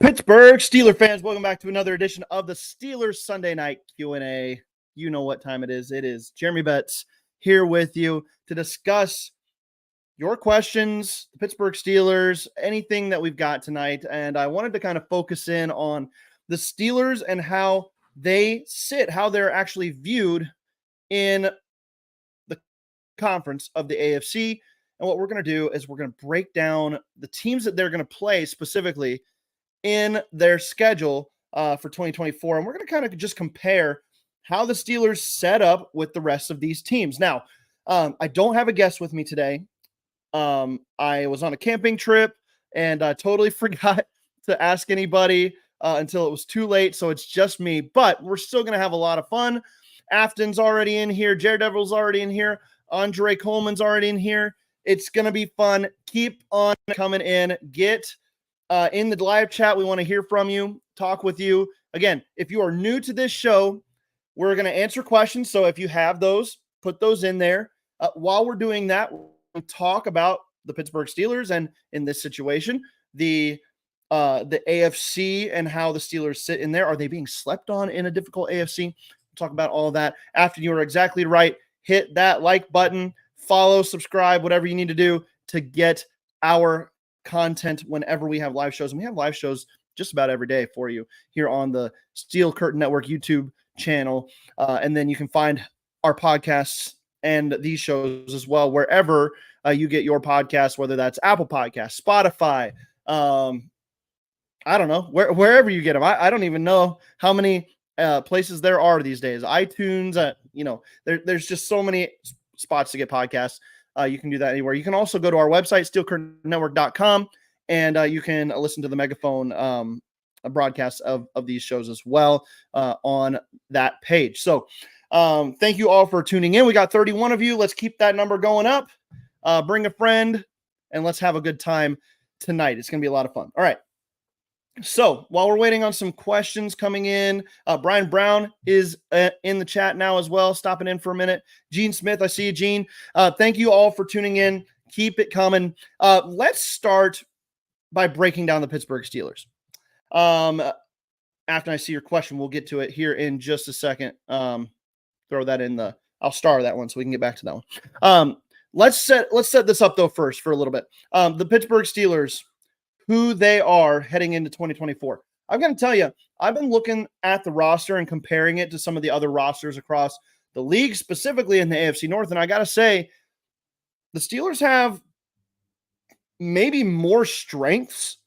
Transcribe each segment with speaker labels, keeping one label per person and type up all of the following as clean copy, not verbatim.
Speaker 1: Pittsburgh Steeler fans, welcome back to another edition of the Steelers Sunday Night Q&A. You know what time it is. It is Jeremy Betts here with you to discuss your questions, the Pittsburgh Steelers, anything that we've got tonight. And I wanted to kind of focus in on the Steelers and how they sit, how they're actually viewed in the conference of the AFC. And what we're going to do is we're going to break down the teams that they're going to play specifically in their schedule for 2024. And we're going to kind of just compare how the Steelers set up with the rest of these teams. Now, I don't have a guest with me today. I was on a camping trip and I totally forgot to ask anybody until it was too late. So it's just me, but we're still going to have a lot of fun. Afton's already in here. Daredevil's already in here. Andre Coleman's already in here. It's going to be fun. Keep on coming in. Get in the live chat. We want to hear from you, talk with you. Again, if you are new to this show, we're going to answer questions. So if you have those, put those in there. While we're doing that, we'll talk about the Pittsburgh Steelers and in this situation, the AFC and how the Steelers sit in there. Are they being slept on in a difficult AFC? We'll talk about all of that. After you are exactly right, hit that like button, follow, subscribe, whatever you need to do to get our content whenever we have live shows. And we have live shows just about every day for you here on the Steel Curtain Network YouTube channel. And then you can find our podcasts and these shows as well, wherever you get your podcasts, whether that's Apple Podcasts, Spotify, I don't know, wherever you get them. I don't even know how many places there are these days. iTunes, there's just so many spots to get podcasts. You can do that anywhere. You can also go to our website, steelcurtainnetwork.com, and you can listen to the Megaphone broadcasts of these shows as well on that page. So thank you all for tuning in. We got 31 of you. Let's keep that number going up. Bring a friend, and let's have a good time tonight. It's going to be a lot of fun. All right. So while we're waiting on some questions coming in, Brian Brown is in the chat now as well, stopping in for a minute. Gene Smith, I see you, Gene. Thank you all for tuning in. Keep it coming. Let's start by breaking down the Pittsburgh Steelers. After I see your question, we'll get to it here in just a second. Throw that in I'll star that one so we can get back to that one. Let's set this up though first for a little bit. The Pittsburgh Steelers, who they are heading into 2024. I'm going to tell you, I've been looking at the roster and comparing it to some of the other rosters across the league, specifically in the AFC North. And I got to say, the Steelers have maybe more strengths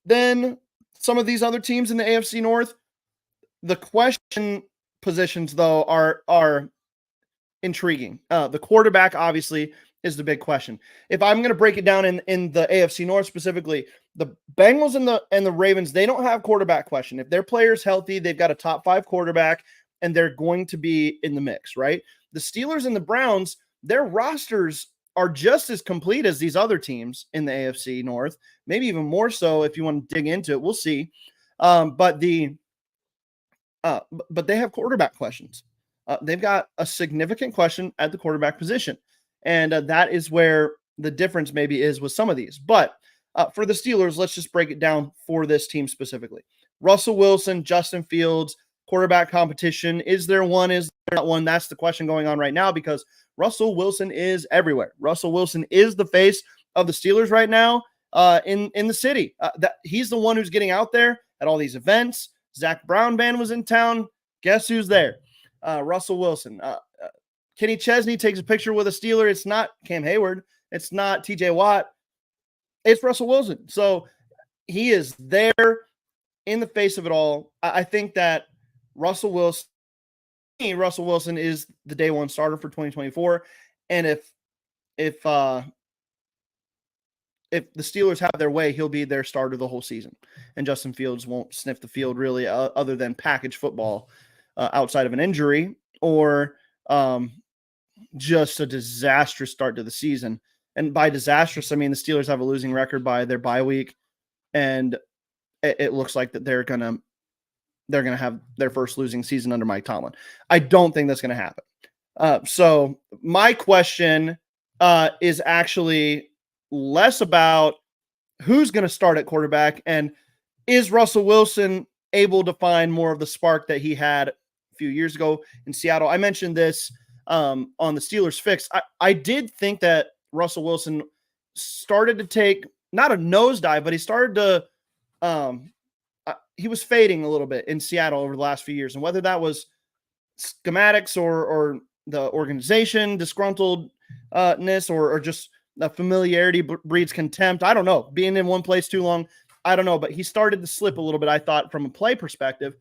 Speaker 1: than some of these other teams in the AFC North. The question positions, though, are intriguing. The quarterback, obviously, is the big question. If I'm going to break it down in the AFC North specifically, the Bengals and the Ravens, they don't have quarterback question. If their player's healthy, they've got a top 5 quarterback, and they're going to be in the mix, right? The Steelers and the Browns, their rosters are just as complete as these other teams in the AFC North, maybe even more so if you want to dig into it. We'll see. But they have quarterback questions. They've got a significant question at the quarterback position. And that is where the difference maybe is with some of these. But for the Steelers, let's just break it down for this team specifically. Russell Wilson, Justin Fields, quarterback competition. Is there one? Is there not one? That's the question going on right now because Russell Wilson is everywhere. Russell Wilson is the face of the Steelers right now in the city. He's the one who's getting out there at all these events. Zach Brown Band was in town. Guess who's there? Russell Wilson. Kenny Chesney takes a picture with a Steeler. It's not Cam Hayward. It's not TJ Watt. It's Russell Wilson. So he is there in the face of it all. I think that Russell Wilson is the day one starter for 2024. And if the Steelers have their way, he'll be their starter the whole season. And Justin Fields won't sniff the field really other than package football outside of an injury or just a disastrous start to the season. And by disastrous, I mean the Steelers have a losing record by their bye week, and it looks like that they're gonna have their first losing season under Mike Tomlin. I don't think that's gonna happen. So my question is actually less about who's going to start at quarterback and is Russell Wilson able to find more of the spark that he had a few years ago in Seattle? I mentioned this on the Steelers Fix. I did think that Russell Wilson started to take not a nosedive, but he started to he was fading a little bit in Seattle over the last few years, and whether that was schematics or the organization disgruntledness or just the familiarity breeds contempt. I don't know. Being in one place too long, I don't know. But he started to slip a little bit, I thought, from a play perspective,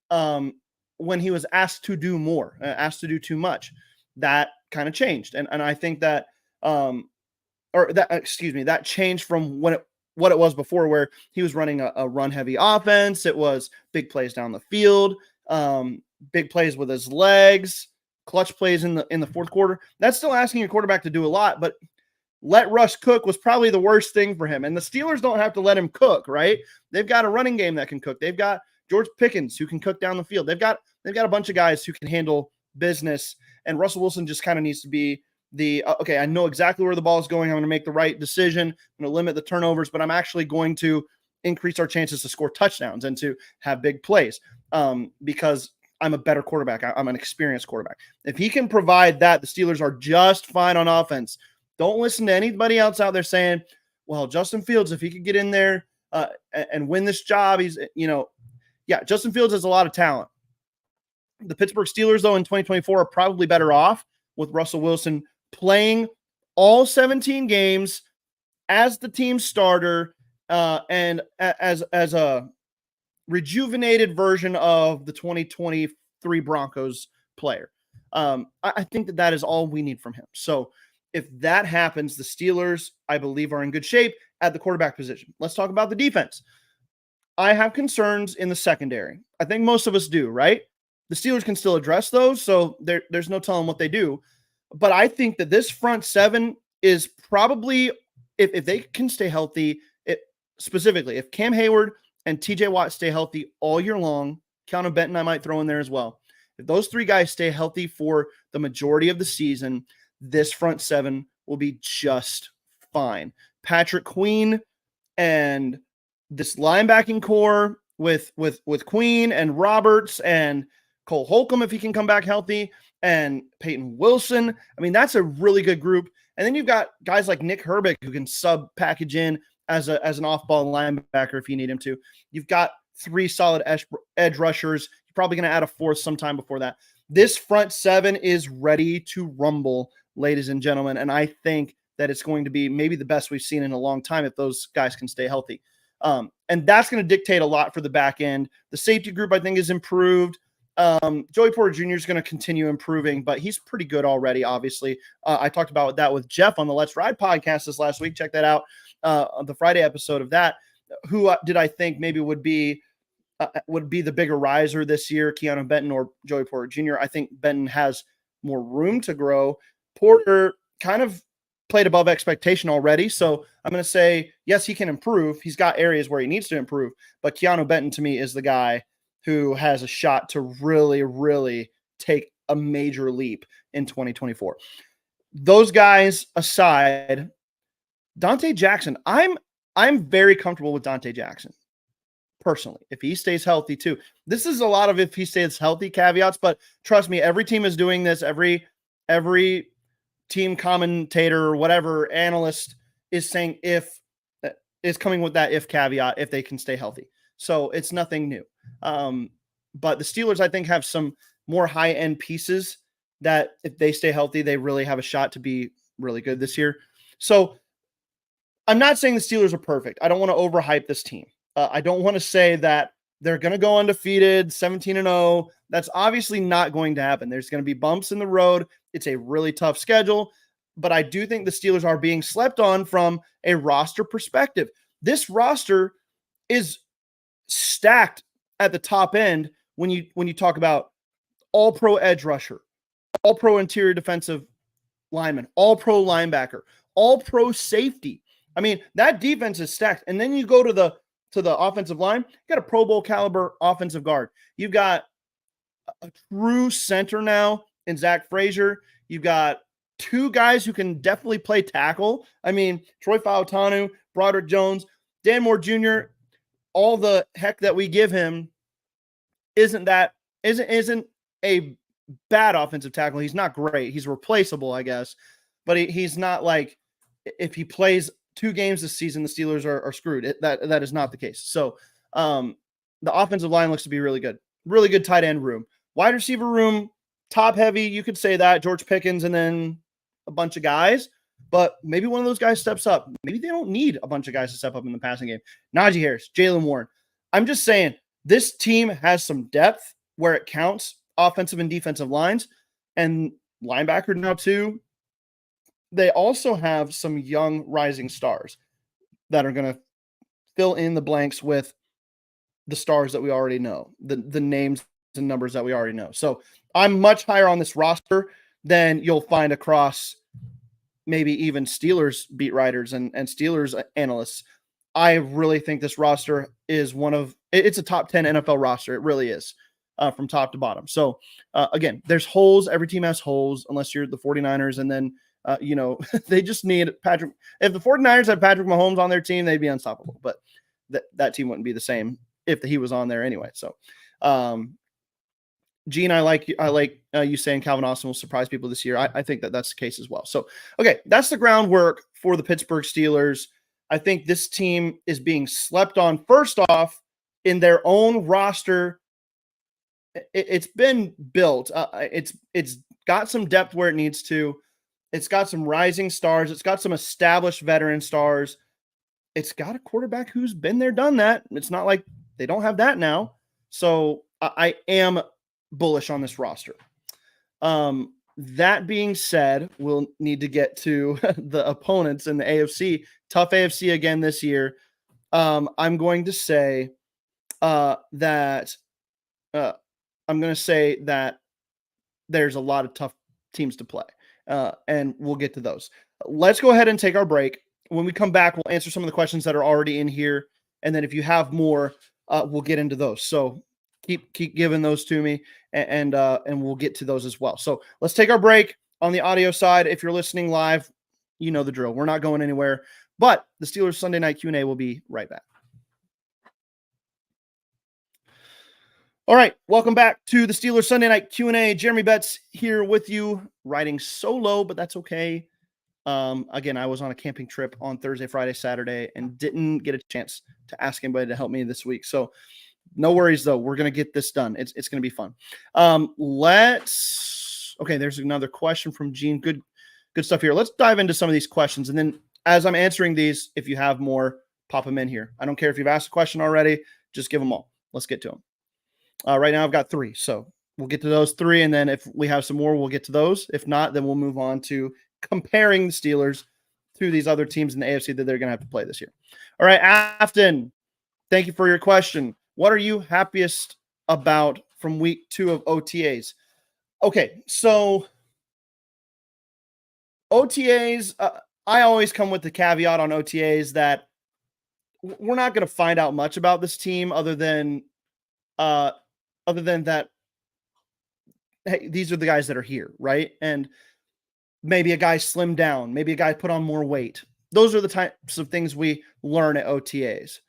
Speaker 1: when he was asked to do more, asked to do too much. That kind of changed, and I think that that changed from what it was before, where he was running a run-heavy offense. It was big plays down the field, big plays with his legs, clutch plays in the fourth quarter. That's still asking your quarterback to do a lot, but let Russ cook was probably the worst thing for him. And the Steelers don't have to let him cook, right? They've got a running game that can cook. They've got George Pickens who can cook down the field. They've got a bunch of guys who can handle business. And Russell Wilson just kind of needs to be okay, I know exactly where the ball is going. I'm going to make the right decision. I'm going to limit the turnovers, but I'm actually going to increase our chances to score touchdowns and to have big plays, because I'm a better quarterback. I'm an experienced quarterback. If he can provide that, the Steelers are just fine on offense. Don't listen to anybody else out there saying, well, Justin Fields, if he could get in there and win this job, Justin Fields has a lot of talent. The Pittsburgh Steelers, though, in 2024 are probably better off with Russell Wilson playing all 17 games as the team starter and as a rejuvenated version of the 2023 Broncos player. I think that is all we need from him. So if that happens, the Steelers, I believe, are in good shape at the quarterback position. Let's talk about the defense. I have concerns in the secondary. I think most of us do, right? The Steelers can still address those, so there's no telling what they do. But I think that this front seven is probably, if they can stay healthy, specifically, if Cam Hayward and TJ Watt stay healthy all year long, Keanu Benton I might throw in there as well. If those three guys stay healthy for the majority of the season, this front seven will be just fine. Patrick Queen and this linebacking core with Queen and Roberts and Cole Holcomb, if he can come back healthy, and Peyton Wilson. I mean, that's a really good group. And then you've got guys like Nick Herbig who can sub package in as an off-ball linebacker if you need him to. You've got three solid edge rushers. You're probably going to add a fourth sometime before that. This front seven is ready to rumble, ladies and gentlemen, and I think that it's going to be maybe the best we've seen in a long time if those guys can stay healthy. And that's going to dictate a lot for the back end. The safety group, I think, is improved. Joey Porter Jr. is going to continue improving, but he's pretty good already, obviously. I talked about that with Jeff on the Let's Ride podcast this last week. Check that out on the Friday episode of that. Who did I think maybe would be the bigger riser this year, Keanu Benton or Joey Porter Jr.? I think Benton has more room to grow. Porter kind of played above expectation already, so I'm going to say, yes, he can improve. He's got areas where he needs to improve, but Keanu Benton to me is the guy who has a shot to really, really take a major leap in 2024. Those guys aside, Dante Jackson, I'm very comfortable with Dante Jackson personally, if he stays healthy too. This is a lot of if he stays healthy caveats, but trust me, every team is doing this. Every team commentator or whatever analyst is saying is coming with that if caveat if they can stay healthy. So it's nothing new. But the Steelers, I think, have some more high-end pieces that if they stay healthy, they really have a shot to be really good this year. So I'm not saying the Steelers are perfect. I don't want to overhype this team. I don't want to say that they're going to go undefeated, 17-0. That's obviously not going to happen. There's going to be bumps in the road. It's a really tough schedule. But I do think the Steelers are being slept on from a roster perspective. This roster is stacked at the top end when you talk about all-pro edge rusher, all-pro interior defensive lineman, all-pro linebacker, all-pro safety. I mean, that defense is stacked. And then you go to the offensive line, you got a Pro Bowl caliber offensive guard. You've got a true center now in Zach Frazier. You've got two guys who can definitely play tackle. I mean, Troy Fautanu, Broderick Jones, Dan Moore Jr., all the heck that we give him isn't a bad offensive tackle. He's not great. He's replaceable, I guess, but he's not like, if he plays 2 games this season, the Steelers are screwed. That is not the case. So the offensive line looks to be really good. Really good tight end room. Wide receiver room, top heavy. You could say that. George Pickens and then a bunch of guys. But maybe one of those guys steps up. Maybe they don't need a bunch of guys to step up in the passing game. Najee Harris, Jalen Warren. I'm just saying, this team has some depth where it counts, offensive and defensive lines, and linebacker now too. They also have some young rising stars that are going to fill in the blanks with the stars that we already know, the names and numbers that we already know. So I'm much higher on this roster than you'll find across maybe even Steelers beat writers and Steelers analysts. I really think this roster is it's a top 10 NFL roster. It really is, from top to bottom. So again, there's holes. Every team has holes unless you're the 49ers. And then, they just need Patrick. If the 49ers had Patrick Mahomes on their team, they'd be unstoppable. But that team wouldn't be the same if he was on there anyway. So, Gene, I like you saying Calvin Austin will surprise people this year. I think that's the case as well. So, okay, that's the groundwork for the Pittsburgh Steelers. I think this team is being slept on. First off, in their own roster, it's been built. It's got some depth where it needs to. It's got some rising stars. It's got some established veteran stars. It's got a quarterback who's been there, done that. It's not like they don't have that now. So I am bullish on this roster. That being said, we'll need to get to the opponents in the AFC. Tough AFC again this year. I'm going to say that there's a lot of tough teams to play. And we'll get to those. Let's go ahead and take our break. When we come back, we'll answer some of the questions that are already in here. And then if you have more, we'll get into those. So keep giving those to me, and we'll get to those as well. So let's take our break on the audio side. If you're listening live, you know the drill. We're not going anywhere, but the Steelers Sunday night Q&A will be right back. All right, welcome back to the Steelers Sunday night Q&A. Jeremy Betts here with you, riding solo, but that's okay. Again, I was on a camping trip on Thursday, Friday, Saturday, and didn't get a chance to ask anybody to help me this week. So no worries, though. We're going to get this done. It's going to be fun. Okay, there's another question from Gene. Good stuff here. Let's dive into some of these questions. And then as I'm answering these, if you have more, pop them in here. I don't care if you've asked a question already. Just give them all. Let's get to them. Right now I've got 3. So we'll get to those 3. And then if we have some more, we'll get to those. If not, then we'll move on to comparing the Steelers to these other teams in the AFC that they're going to have to play this year. All right, Afton, thank you for your question. What are you happiest about from week 2 of OTAs? Okay, so OTAs, I always come with the caveat on OTAs that we're not going to find out much about this team other than that, hey, these are the guys that are here, right? And maybe a guy slimmed down, maybe a guy put on more weight. Those are the types of things we learn at OTAs.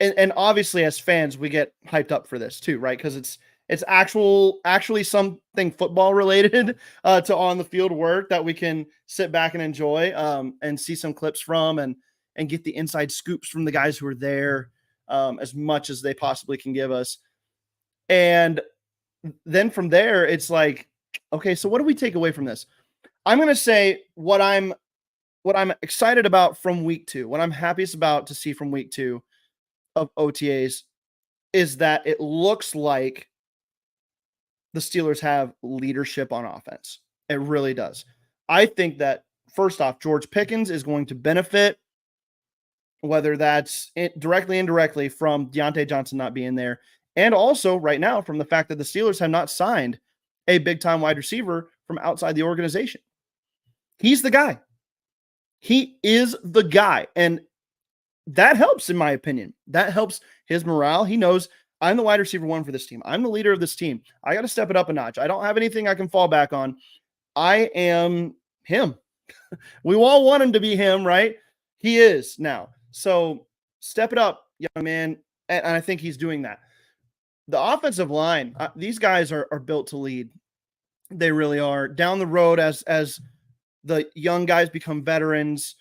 Speaker 1: And obviously as fans, we get hyped up for this too, right? Because it's actually something football related to on the field work that we can sit back and enjoy and see some clips from and get the inside scoops from the guys who are there as much as they possibly can give us. And then from there, it's like, okay, so what do we take away from this? I'm going to say what I'm excited about from week 2, what I'm happiest about to see from week 2 of OTAs is that it looks like the Steelers have leadership on offense. It really does. I think that first off, George Pickens is going to benefit, whether that's directly, indirectly from Deontay Johnson not being there. And also right now from the fact that the Steelers have not signed a big time wide receiver from outside the organization. He's the guy. He is the guy. And that helps, in my opinion. That helps his morale. He knows I'm the wide receiver 1 for this team. I'm the leader of this team. I got to step it up a notch. I don't have anything I can fall back on. I am him. We all want him to be him, right? He is now. So Step it up, young man. And I think he's doing that. The offensive line, these guys are built to lead. They really are. Down the road, as the young guys become veterans,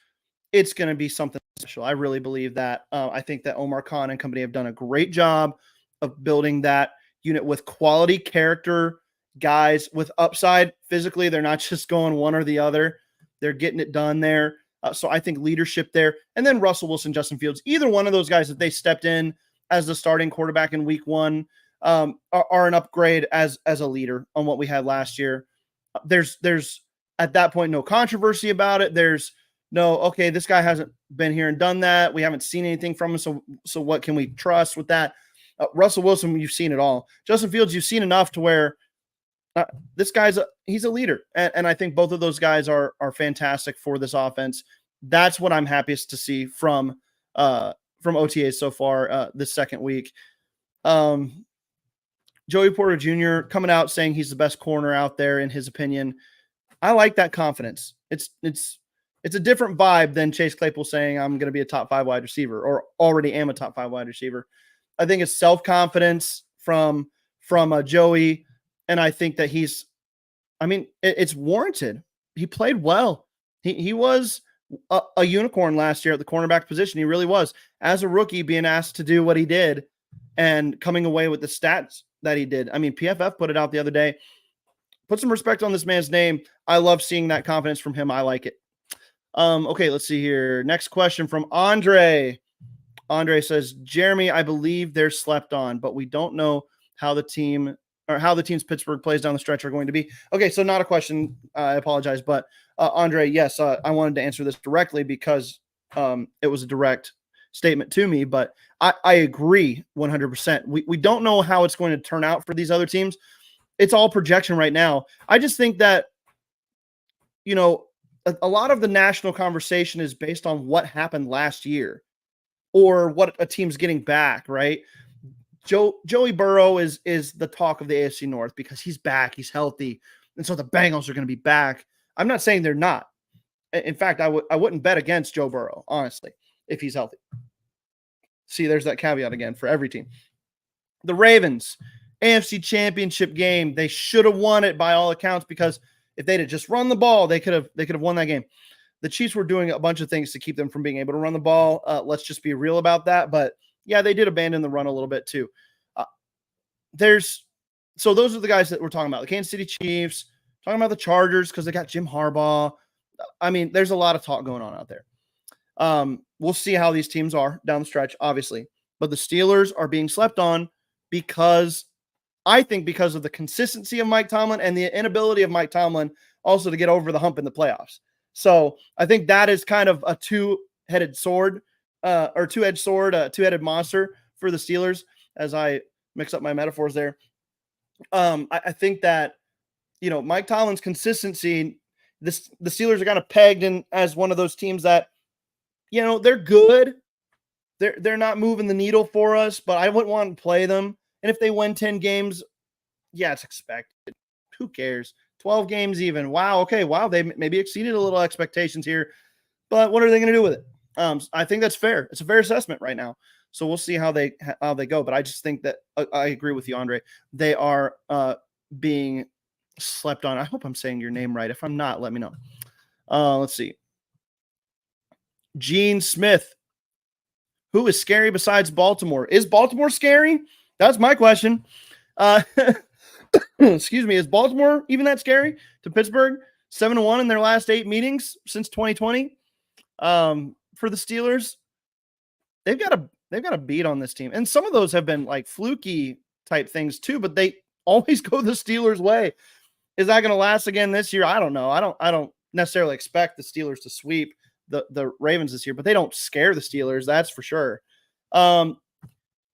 Speaker 1: it's going to be something special. I really believe that. I think that Omar Khan and company have done a great job of building that unit with quality character guys with upside physically. They're not just going one or the other. They're getting it done there. So I think leadership there. And then Russell Wilson, Justin Fields, either one of those guys that they stepped in as the starting quarterback in week one are an upgrade as a leader on what we had last year. There's at that point no controversy about it. There's no, okay, this guy hasn't been here and done that. We haven't seen anything from him. So what can we trust with that? Russell Wilson, you've seen it all. Justin Fields, you've seen enough to where this guy's he's a leader. And I think both of those guys are fantastic for this offense. That's what I'm happiest to see from OTAs so far this second week. Joey Porter Jr. coming out saying he's the best corner out there in his opinion. I like that confidence. It's a different vibe than Chase Claypool saying I'm going to be a top 5 wide receiver or already am a top 5 wide receiver. I think it's self-confidence from Joey. And I think that it's warranted. He played well. He was a unicorn last year at the cornerback position. He really was. As a rookie, being asked to do what he did and coming away with the stats that he did. I mean, PFF put it out the other day. Put some respect on this man's name. I love seeing that confidence from him. I like it. Okay, let's see here. Next question from Andre. Andre says, Jeremy, I believe they're slept on, but we don't know how the team's Pittsburgh plays down the stretch are going to be. Okay, so not a question. I apologize. But Andre, yes, I wanted to answer this directly because it was a direct statement to me, but I agree 100%. We don't know how it's going to turn out for these other teams. It's all projection right now. I just think that, a lot of the national conversation is based on what happened last year or what a team's getting back, right? Joey Burrow is the talk of the AFC North because he's back, he's healthy, and so the Bengals are going to be back. I'm not saying they're not. In fact, I wouldn't bet against Joe Burrow, honestly, if he's healthy. See, there's that caveat again for every team. The Ravens, AFC Championship game, they should have won it by all accounts because if they'd have just run the ball, they could have won that game. The Chiefs were doing a bunch of things to keep them from being able to run the ball. Let's just be real about that. But yeah, they did abandon the run a little bit too. So those are the guys that we're talking about. The Kansas City Chiefs, talking about the Chargers because they got Jim Harbaugh. I mean, there's a lot of talk going on out there. We'll see how these teams are down the stretch, obviously. But the Steelers are being slept on because of the consistency of Mike Tomlin and the inability of Mike Tomlin also to get over the hump in the playoffs. So I think that is kind of a two-headed sword, two-headed monster for the Steelers as I mix up my metaphors there. I think that, Mike Tomlin's consistency, the Steelers are kind of pegged in as one of those teams that, they're good. They're not moving the needle for us, but I wouldn't want to play them. And if they win 10 games, yeah, it's expected. Who cares? 12 games even. Wow. Okay. Wow. They maybe exceeded a little expectations here, but what are they going to do with it? I think that's fair. It's a fair assessment right now. So we'll see how they go. But I just think that I agree with you, Andre. They are being slept on. I hope I'm saying your name right. If I'm not, let me know. Let's see. Gene Smith. Who is scary besides Baltimore? Is Baltimore scary? That's my question. Excuse me. Is Baltimore even that scary to Pittsburgh? 7-1 in their last 8 meetings since 2020. For the Steelers, they've got a beat on this team. And some of those have been like fluky type things too, but they always go the Steelers' way. Is that going to last again this year? I don't know. I don't necessarily expect the Steelers to sweep the Ravens this year, but they don't scare the Steelers. That's for sure.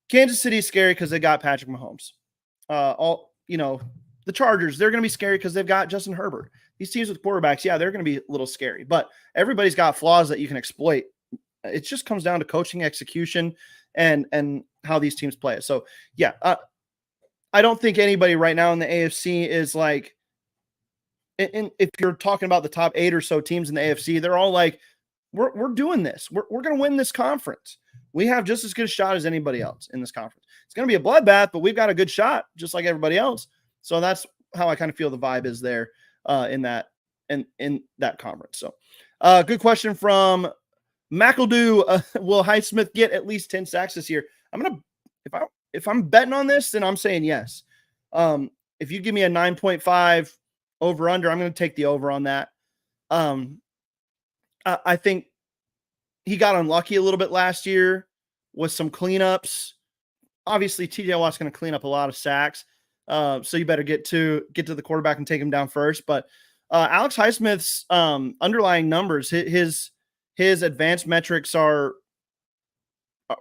Speaker 1: Kansas City is scary because they got Patrick Mahomes. The Chargers, they're going to be scary because they've got Justin Herbert. These teams with quarterbacks, yeah, they're going to be a little scary, but everybody's got flaws that you can exploit. It just comes down to coaching, execution, and how these teams play it. So, yeah, I don't think anybody right now in the AFC is like, and if you're talking about the top 8 or so teams in the AFC, they're all like we're doing this. We're going to win this conference. We have just as good a shot as anybody else in this conference. It's going to be a bloodbath, but we've got a good shot just like everybody else. So that's how I kind of feel the vibe is there in that conference. So good question from McEldew. Will Highsmith get at least 10 sacks this year? If I'm betting on this, then I'm saying yes. If you give me a 9.5 over under, I'm going to take the over on that. I think he got unlucky a little bit last year with some cleanups. Obviously, TJ Watt's going to clean up a lot of sacks. So you better get to the quarterback and take him down first. But Alex Highsmith's underlying numbers, his advanced metrics are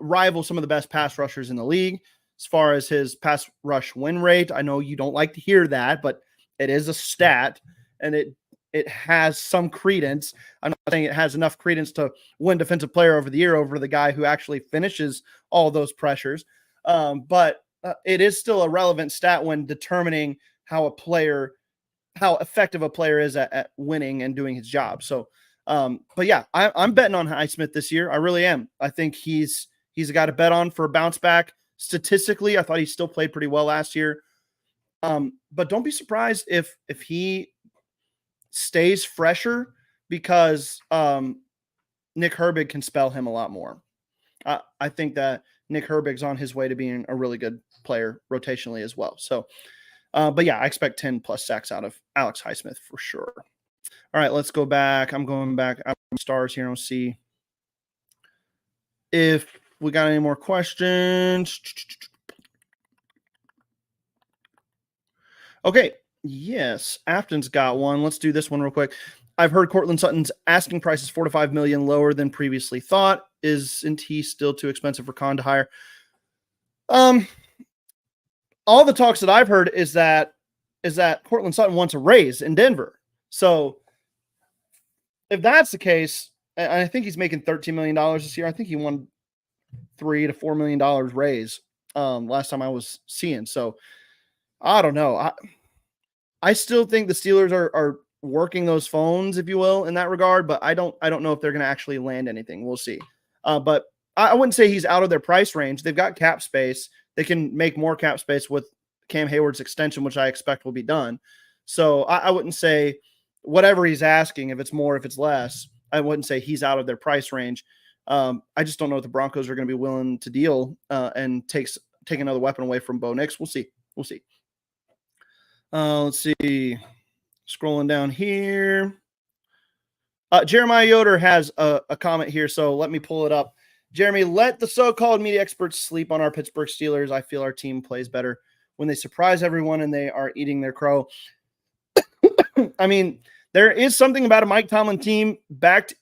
Speaker 1: rival some of the best pass rushers in the league as far as his pass rush win rate. I know you don't like to hear that, but it is a stat, and it has some credence. I'm not saying it has enough credence to win defensive player over the year over the guy who actually finishes all those pressures. But it is still a relevant stat when determining how effective a player is at winning and doing his job. So, but yeah, I'm betting on Highsmith this year. I really am. I think he's a guy to bet on for a bounce back. Statistically, I thought he still played pretty well last year. But don't be surprised if he stays fresher, because Nick Herbig can spell him a lot more. I think that Nick Herbig's on his way to being a really good player rotationally as well. So, but yeah, I expect 10 plus sacks out of Alex Highsmith for sure. All right, let's go back. I'm going back out stars here. I'll see if we got any more questions. Okay. Yes. Afton's got one. Let's do this one real quick. I've heard Cortland Sutton's asking price is $4 to $5 million lower than previously thought. Isn't he still too expensive for Con to hire? All the talks that I've heard is that Cortland Sutton wants a raise in Denver. So if that's the case, and I think he's making $13 million this year. I think he won $3 to $4 million raise last time I was seeing. So I don't know. I still think the Steelers are working those phones, if you will, in that regard, but I don't know if they're going to actually land anything. We'll see. But I wouldn't say he's out of their price range. They've got cap space. They can make more cap space with Cam Hayward's extension, which I expect will be done. So I wouldn't say whatever he's asking, if it's more, if it's less, I wouldn't say he's out of their price range. I just don't know if the Broncos are going to be willing to deal and take another weapon away from Bo Nix. We'll see. Let's see. Scrolling down here. Jeremiah Yoder has a comment here, so let me pull it up. Jeremy, let the so-called media experts sleep on our Pittsburgh Steelers. I feel our team plays better when they surprise everyone and they are eating their crow. I mean, there is something about a Mike Tomlin team backed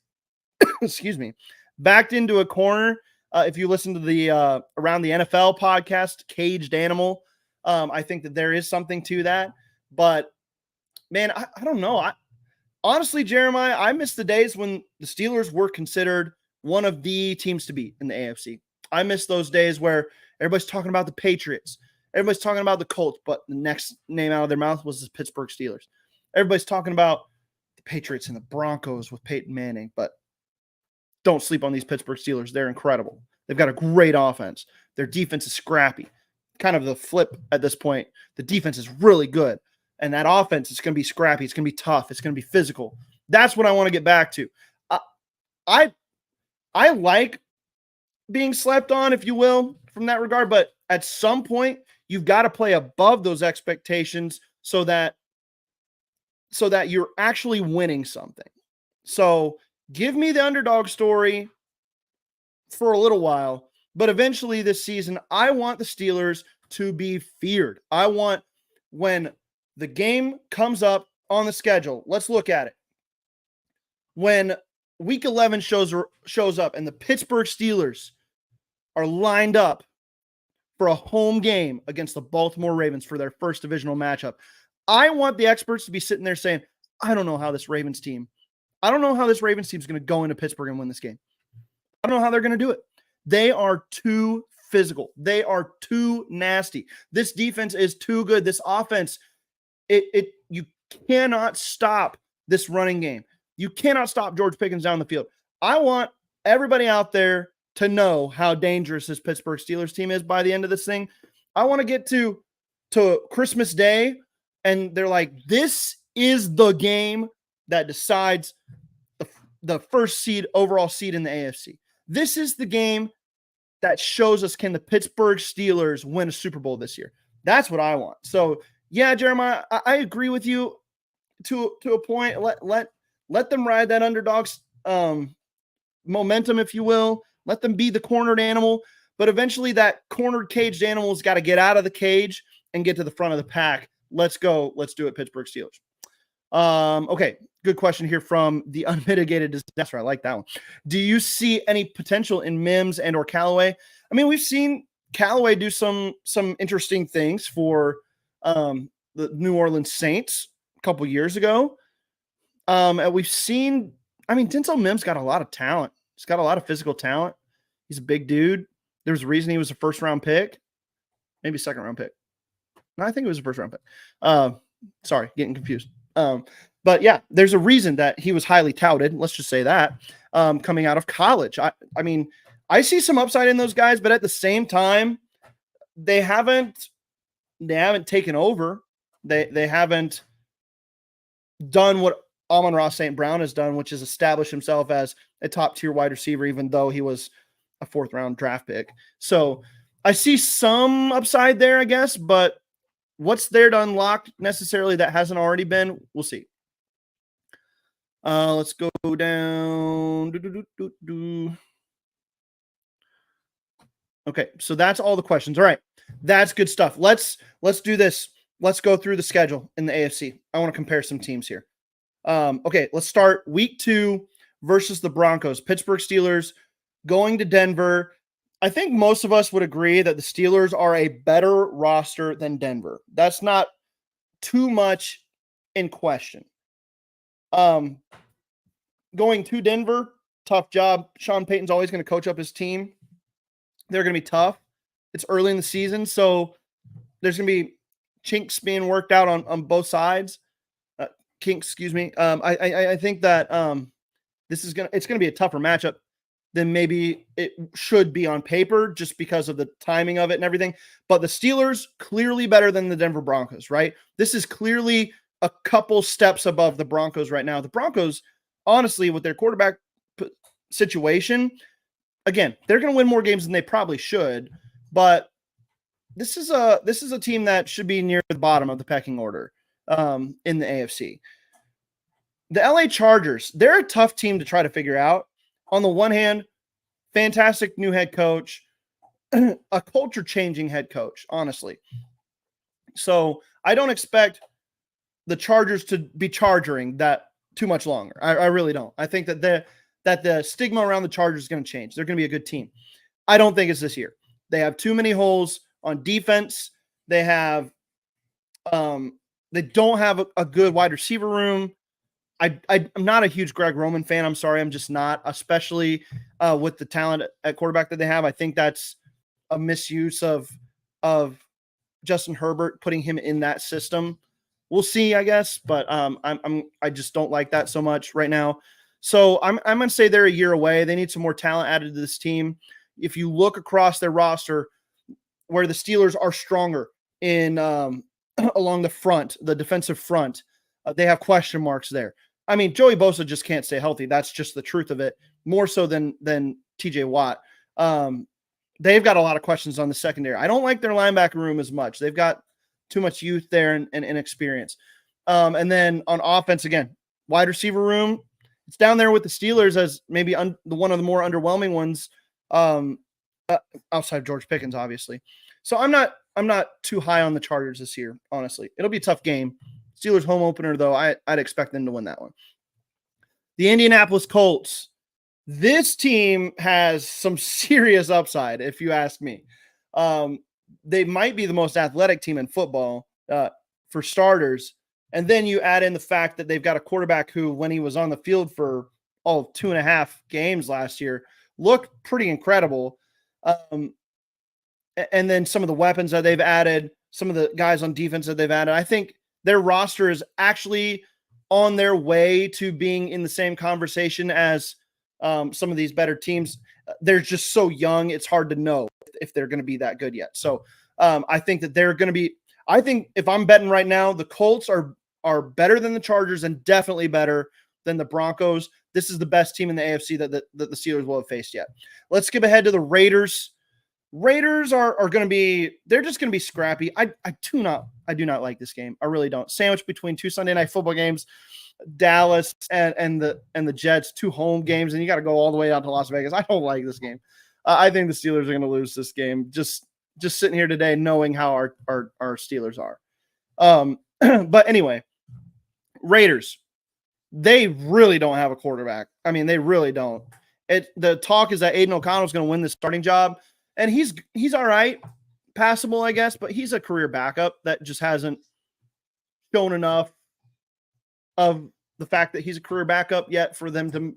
Speaker 1: into a corner. If you listen to the Around the NFL podcast, Caged Animal, I think that there is something to that. But, man, I don't know. Honestly, Jeremiah, I miss the days when the Steelers were considered one of the teams to beat in the AFC. I miss those days where everybody's talking about the Patriots. Everybody's talking about the Colts, but the next name out of their mouth was the Pittsburgh Steelers. Everybody's talking about the Patriots and the Broncos with Peyton Manning, but don't sleep on these Pittsburgh Steelers. They're incredible. They've got a great offense. Their defense is scrappy. Kind of the flip at this point. The defense is really good, and that offense is going to be scrappy. It's going to be tough. It's going to be physical. That's what I want to get back to. I like being slept on, if you will, from that regard, but at some point, you've got to play above those expectations so that you're actually winning something. So give me the underdog story for a little while, but eventually this season, I want the Steelers to be feared. I want, when the game comes up on the schedule, let's look at it. When Week 11 shows up and the Pittsburgh Steelers are lined up for a home game against the Baltimore Ravens for their first divisional matchup, I want the experts to be sitting there saying, I don't know how this Ravens team is going to go into Pittsburgh and win this game. I don't know how they're going to do it. They are too physical. They are too nasty. This defense is too good. This offense, you cannot stop this running game. You cannot stop George Pickens down the field. I want everybody out there to know how dangerous this Pittsburgh Steelers team is by the end of this thing. I want to get to Christmas Day, and they're like, this is the game that decides the first seed, overall seed in the AFC. This is the game that shows us, can the Pittsburgh Steelers win a Super Bowl this year? That's what I want. So, yeah, Jeremiah, I agree with you to a point. Let them ride that underdog's momentum, if you will. Let them be the cornered animal. But eventually that cornered caged animal's got to get out of the cage and get to the front of the pack. Let's go. Let's do it, Pittsburgh Steelers. Okay, good question here from the Unmitigated Disaster. I like that one. Do you see any potential in Mims and or Callaway? I mean, we've seen Callaway do some interesting things for the New Orleans Saints a couple years ago. And we've seen, I mean, Denzel Mims got a lot of talent. He's got a lot of physical talent. He's a big dude. There's a reason he was a first-round pick, maybe second-round pick. No, I think it was a first-round pick. Sorry, getting confused. But yeah, there's a reason that he was highly touted. Let's just say that coming out of college. I mean, I see some upside in those guys, but at the same time, they haven't taken over. They haven't done what Amon-Ra St. Brown has done, which is establish himself as a top-tier wide receiver, even though he was a fourth-round draft pick. So I see some upside there, I guess, but what's there to unlock necessarily that hasn't already been? We'll see. Let's go down. Okay, so that's all the questions. All right, that's good stuff. Let's do this. Let's go through the schedule in the AFC. I want to compare some teams here. Okay, let's start week 2 versus the Broncos. Pittsburgh Steelers going to Denver. I think most of us would agree that the Steelers are a better roster than Denver. That's not too much in question. Going to Denver, tough job. Sean Payton's always going to coach up his team. They're going to be tough. It's early in the season, so there's going to be chinks being worked out on both sides. Kinks, excuse me. I think that it's going to be a tougher matchup than maybe it should be on paper, just because of the timing of it and everything. But the Steelers clearly better than the Denver Broncos, right? This is clearly a couple steps above the Broncos right now. The Broncos, honestly, with their quarterback situation, again, they're going to win more games than they probably should. But this is a team that should be near the bottom of the pecking order in the AFC. The LA Chargers, they're a tough team to try to figure out. On the one hand, fantastic new head coach, a culture-changing head coach, honestly. So I don't expect the Chargers to be chargering that too much longer. I really don't. I think that the stigma around the Chargers is going to change. They're going to be a good team. I don't think it's this year. They have too many holes on defense. They have they don't have a good wide receiver room. I'm not a huge Greg Roman fan. I'm sorry. I'm just not, especially with the talent at quarterback that they have. I think that's a misuse of Justin Herbert, putting him in that system. We'll see, I guess, but I just don't like that so much right now. So I'm going to say they're a year away. They need some more talent added to this team. If you look across their roster, where the Steelers are stronger in along the front, the defensive front, they have question marks there. I mean, Joey Bosa just can't stay healthy. That's just the truth of it, more so than TJ Watt. They've got a lot of questions on the secondary. I don't like their linebacker room as much. They've got too much youth there and experience. And then on offense, again, wide receiver room, it's down there with the Steelers as maybe one of the more underwhelming ones outside of George Pickens, obviously. So I'm not too high on the Chargers this year, honestly. It'll be a tough game. Steelers home opener, though, I'd expect them to win that one. The Indianapolis Colts. This team has some serious upside, if you ask me. They might be the most athletic team in football for starters. And then you add in the fact that they've got a quarterback who, when he was on the field for 2.5 games last year, looked pretty incredible. And then some of the weapons that they've added, some of the guys on defense that they've added, I think their roster is actually on their way to being in the same conversation as
Speaker 2: some of these better teams, they're just so young. It's hard to know if they're going to be that good yet. So I think that they're going to be, I think if I'm betting right now, the Colts are better than the Chargers and definitely better than the Broncos. This is the best team in the AFC that the Steelers will have faced yet. Let's skip ahead to the Raiders. Raiders are going to be, they're just going to be scrappy. I do not like this game. I really don't. Sandwiched between two Sunday night football games, Dallas and the Jets, two home games, and you got to go all the way out to Las Vegas. I don't like this game. I think the Steelers are going to lose this game. Just sitting here today knowing how our Steelers are. But anyway, Raiders, they really don't have a quarterback. I mean, they really don't. The talk is that Aiden O'Connell's going to win the starting job, and he's all right, passable, I guess, but he's a career backup that just hasn't shown enough of the fact that he's a career backup yet for them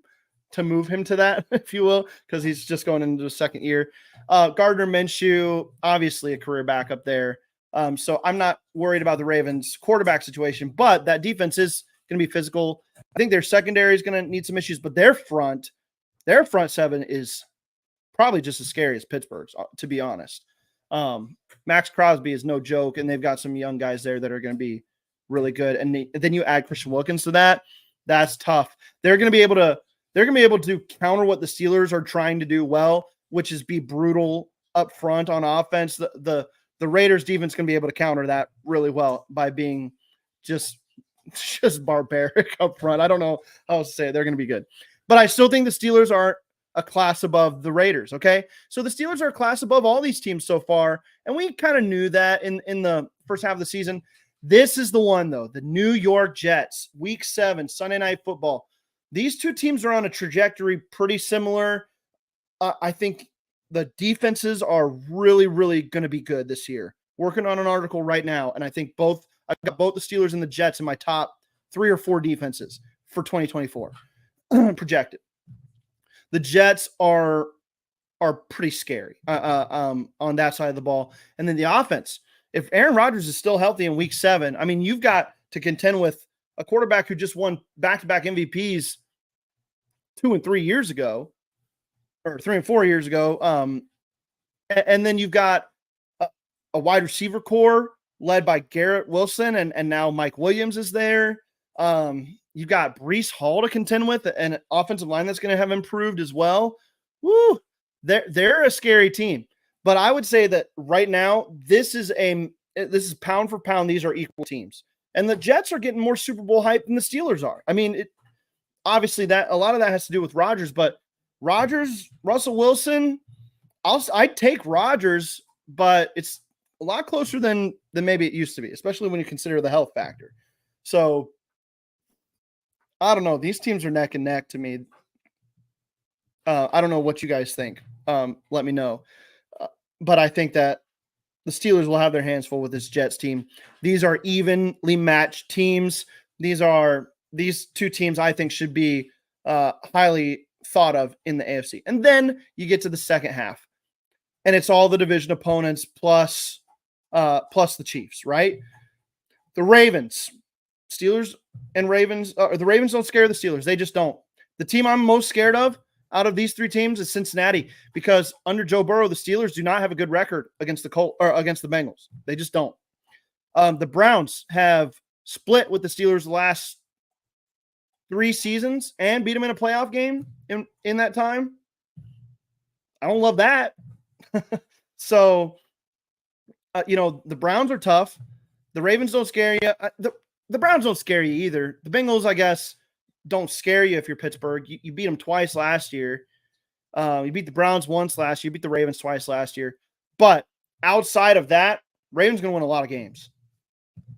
Speaker 2: to move him to that, if you will, because he's just going into the second year. Gardner Minshew, obviously a career backup there. So I'm not worried about the Ravens quarterback situation, but that defense is going to be physical. I think their secondary is going to need some issues, but their front seven is probably just as scary as Pittsburgh's, to be honest. Max Crosby is no joke, and they've got some young guys there that are going to be really good. And then you add Christian Wilkins to that. That's tough. They're going to be able to counter what the Steelers are trying to do well, which is be brutal up front on offense. The Raiders defense going to be able to counter that really well by being just barbaric up front. I don't know how else to say it. They're going to be good. But I still think the Steelers are a class above the Raiders, okay? So the Steelers are a class above all these teams so far, and we kind of knew that in the first half of the season. This is the one, though, the New York Jets, Week 7, Sunday Night Football. These two teams are on a trajectory pretty similar. I think the defenses are really, really going to be good this year. Working on an article right now, and I think I've got both the Steelers and the Jets in my top 3 or 4 defenses for 2024 projected. The Jets are pretty scary on that side of the ball. And then the offense, if Aaron Rodgers is still healthy in Week 7, I mean, you've got to contend with a quarterback who just won back-to-back MVPs 2 and 3 years ago, or 3 and 4 years ago. And then you've got a wide receiver core led by Garrett Wilson, and now Mike Williams is there. You've got Breece Hall to contend with, an offensive line that's going to have improved as well. Woo! They're a scary team. But I would say that right now, this is pound for pound. These are equal teams. And the Jets are getting more Super Bowl hype than the Steelers are. I mean, obviously that a lot of that has to do with Rodgers, but Russell Wilson, I'd take Rodgers, but it's a lot closer than maybe it used to be, especially when you consider the health factor. So I don't know. These teams are neck and neck to me. I don't know what you guys think. Let me know. But I think that the Steelers will have their hands full with this Jets team. These are evenly matched teams. These two teams I think should be highly thought of in the AFC. And then you get to the second half, and it's all the division opponents plus the Chiefs, right? The Ravens, Steelers and Ravens. The Ravens don't scare the Steelers. They just don't. The team I'm most scared of out of these 3 teams is Cincinnati, because under Joe Burrow, the Steelers do not have a good record against the against the Bengals. They just don't. The Browns have split with the Steelers the last 3 seasons and beat them in a playoff game in that time. I don't love that. So, the Browns are tough. The Ravens don't scare you. The Browns don't scare you either. The Bengals, I guess, don't scare you if you're Pittsburgh. You beat them twice last year. You beat the Browns once last year. You beat the Ravens twice last year. But outside of that, Ravens going to win a lot of games.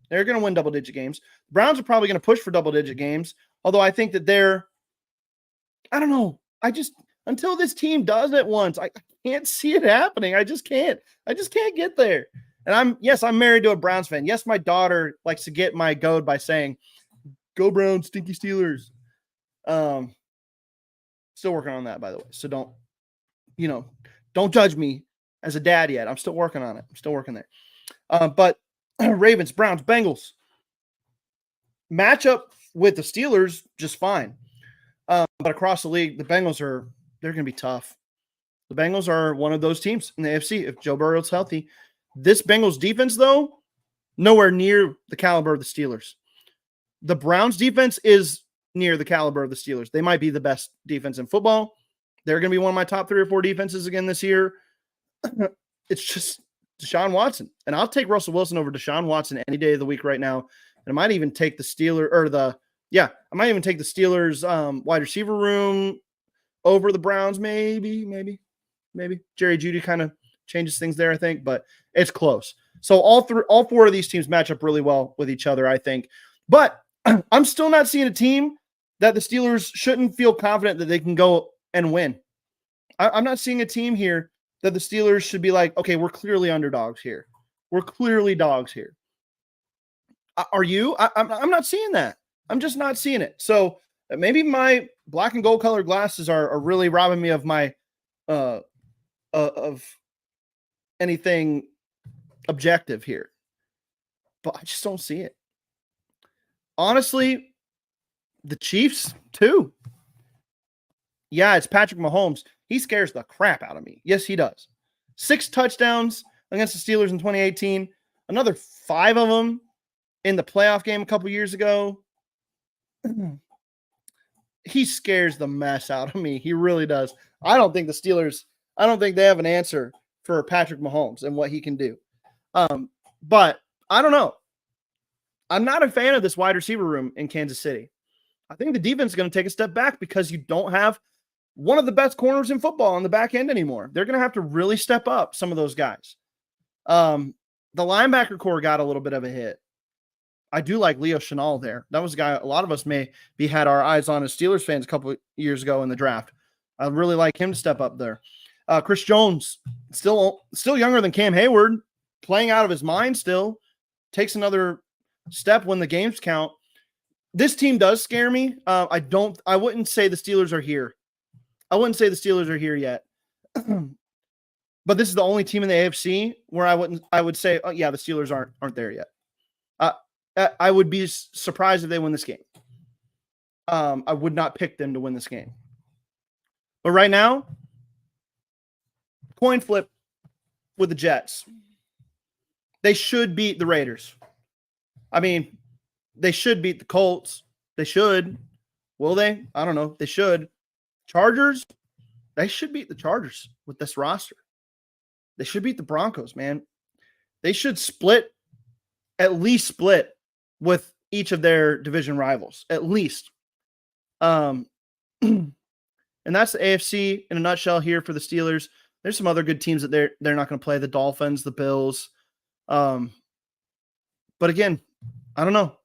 Speaker 2: They're going to win double-digit games. The Browns are probably going to push for double-digit games, although I think that I don't know. Until this team does it once, I can't see it happening. I just can't get there. And I'm married to a Browns fan. Yes, my daughter likes to get my goad by saying, "Go Browns, stinky Steelers." Still working on that, by the way. So don't judge me as a dad yet. I'm still working on it. I'm still working there. But Ravens, Browns, Bengals match up with the Steelers just fine. But across the league, the Bengals they're going to be tough. The Bengals are one of those teams in the AFC if Joe Burrow's healthy. This Bengals defense, though, nowhere near the caliber of the Steelers. The Browns defense is near the caliber of the Steelers. They might be the best defense in football. They're going to be one of my top 3 or 4 defenses again this year. It's just Deshaun Watson. And I'll take Russell Wilson over Deshaun Watson any day of the week right now. And I might even take the Steelers wide receiver room over the Browns. Maybe. Jerry Jeudy kind of changes things there, I think, but it's close. So all 4 of these teams match up really well with each other, I think. But I'm still not seeing a team that the Steelers shouldn't feel confident that they can go and win. I'm not seeing a team here that the Steelers should be like, okay, we're clearly underdogs here. We're clearly dogs here. Are you? I'm not seeing that. I'm just not seeing it. So maybe my black and gold colored glasses are really robbing me of my of anything objective here. But I just don't see it. Honestly, the Chiefs too. Yeah, it's Patrick Mahomes. He scares the crap out of me. Yes, he does. 6 touchdowns against the Steelers in 2018. Another 5 of them in the playoff game a couple years ago. He scares the mess out of me. He really does. I don't think they have an answer for Patrick Mahomes and what he can do. But I don't know. I'm not a fan of this wide receiver room in Kansas City. I think the defense is going to take a step back because you don't have one of the best corners in football on the back end anymore. They're going to have to really step up some of those guys. The linebacker core got a little bit of a hit. I do like Leo Chenal there. That was a guy a lot of us may be had our eyes on as Steelers fans a couple of years ago in the draft. I really like him to step up there. Chris Jones, still younger than Cam Hayward, playing out of his mind still, takes another step when the games count. This team does scare me. I wouldn't say the Steelers are here. I wouldn't say the Steelers are here yet. But this is the only team in the AFC where I would say, oh yeah, the Steelers aren't there yet. I would be surprised if they win this game. I would not pick them to win this game. But right now, coin flip with the Jets. They should beat the Raiders. I mean, they should beat the Colts. They should. Will they? I don't know. They should. Chargers, they should beat the Chargers with this roster. They should beat the Broncos, man. They should at least split with each of their division rivals, at least. And that's the AFC in a nutshell here for the Steelers. There's some other good teams that they're not going to play, the Dolphins, the Bills. But again, I don't know.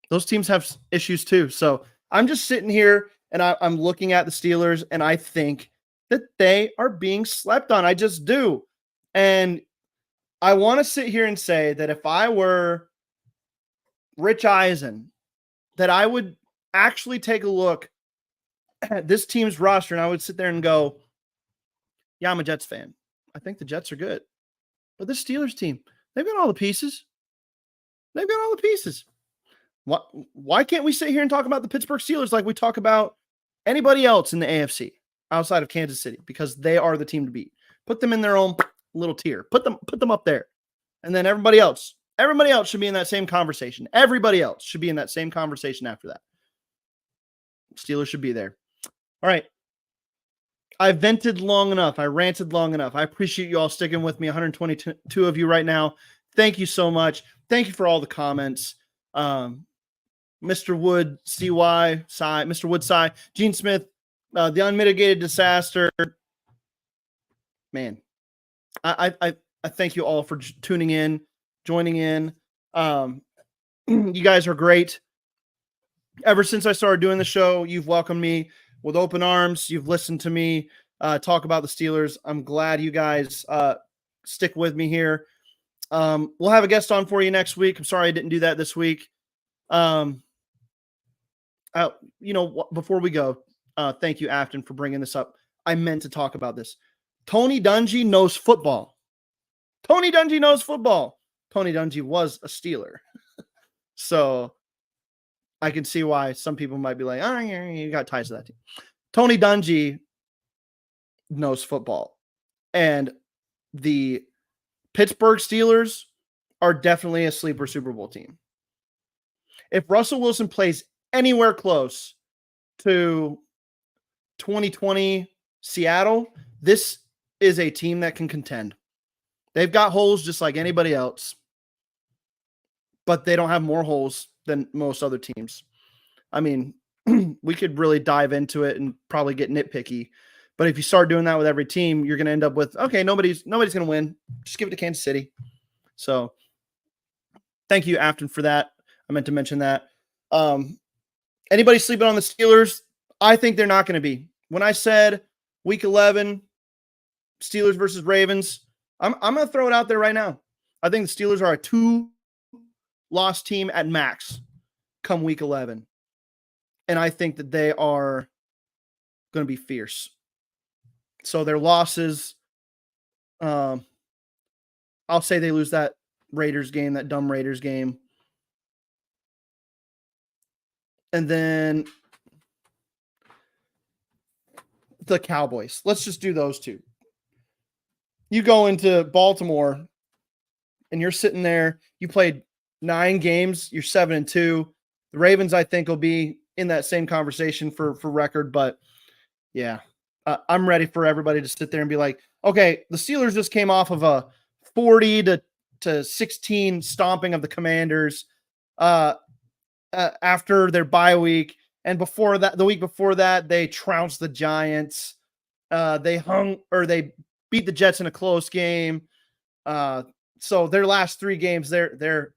Speaker 2: Those teams have issues too. So I'm just sitting here and I'm looking at the Steelers and I think that they are being slept on. I just do. And I want to sit here and say that if I were Rich Eisen, that I would actually take a look at this team's roster and I would sit there and go, yeah, I'm a Jets fan. I think the Jets are good. But this Steelers team, they've got all the pieces. They've got all the pieces. Why can't we sit here and talk about the Pittsburgh Steelers like we talk about anybody else in the AFC outside of Kansas City? Because they are the team to beat. Put them in their own little tier. Put them up there. And then everybody else should be in that same conversation. Everybody else should be in that same conversation after that. Steelers should be there. All right. I vented long enough. I ranted long enough. I appreciate you all sticking with me. 122 of you right now. Thank you so much. Thank you for all the comments. Mr. Wood, CY, Cy, Mr. Wood, Cy, Gene Smith, the unmitigated disaster. Man, I thank you all for tuning in, joining in. You guys are great. Ever since I started doing the show, you've welcomed me with open arms. You've listened to me talk about the Steelers. I'm glad you guys stick with me here. We'll have a guest on for you next week. I'm sorry I didn't do that this week. Before we go, thank you, Afton, for bringing this up. I meant to talk about this. Tony Dungy knows football. Tony Dungy knows football. Tony Dungy was a Steeler. So I can see why some people might be like, oh, yeah, you got ties to that team. Tony Dungy knows football. And the Pittsburgh Steelers are definitely a sleeper Super Bowl team. If Russell Wilson plays anywhere close to 2020 Seattle, this is a team that can contend. They've got holes just like anybody else, but they don't have more holes than most other teams. I mean, we could really dive into it and probably get nitpicky, but if you start doing that with every team, you're going to end up with, okay, nobody's going to win. Just give it to Kansas City. So thank you, Afton, for that. I meant to mention that. Anybody sleeping on the Steelers? I think they're not going to be. When I said week 11, Steelers versus Ravens, I'm going to throw it out there right now. I think the Steelers are a 2-loss team at max come week 11. And I think that they are going to be fierce. So their losses, I'll say they lose that Raiders game, that dumb Raiders game. And then the Cowboys. Let's just do those two. You go into Baltimore and you're sitting there. You played 9 games. You're 7-2. The Ravens, I think, will be in that same conversation for record. But yeah, I'm ready for everybody to sit there and be like, okay, the Steelers just came off of a 40-16 stomping of the Commanders after their bye week. And before that, the week before that, they trounced the Giants. They beat the Jets in a close game. So their last 3 games, they're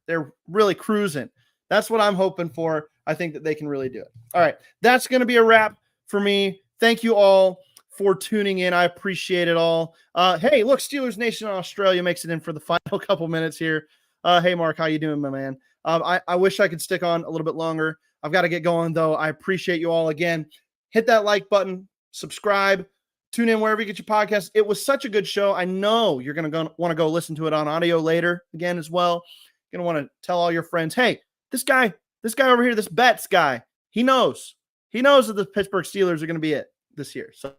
Speaker 2: really cruising. That's what I'm hoping for. I think that they can really do it. All right, that's going to be a wrap for me. Thank you all for tuning in. I appreciate it all. Hey, look, Steelers Nation in Australia makes it in for the final couple minutes here. Hey, Mark, how you doing, my man? I wish I could stick on a little bit longer. I've got to get going, though. I appreciate you all again. Hit that like button, subscribe, tune in wherever you get your podcast. It was such a good show. I know you're going to want to go listen to it on audio later again as well. You're going to want to tell all your friends, hey, this guy over here, this Betts guy, he knows that the Pittsburgh Steelers are going to be it this year. So,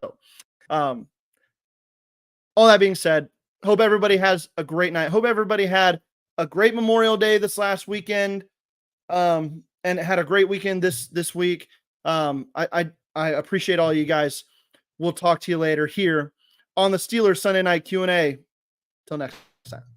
Speaker 2: all that being said, hope everybody has a great night. Hope everybody had a great Memorial Day this last weekend, and had a great weekend this week. I appreciate all you guys. We'll talk to you later here on the Steelers Sunday Night Q&A. Till next time.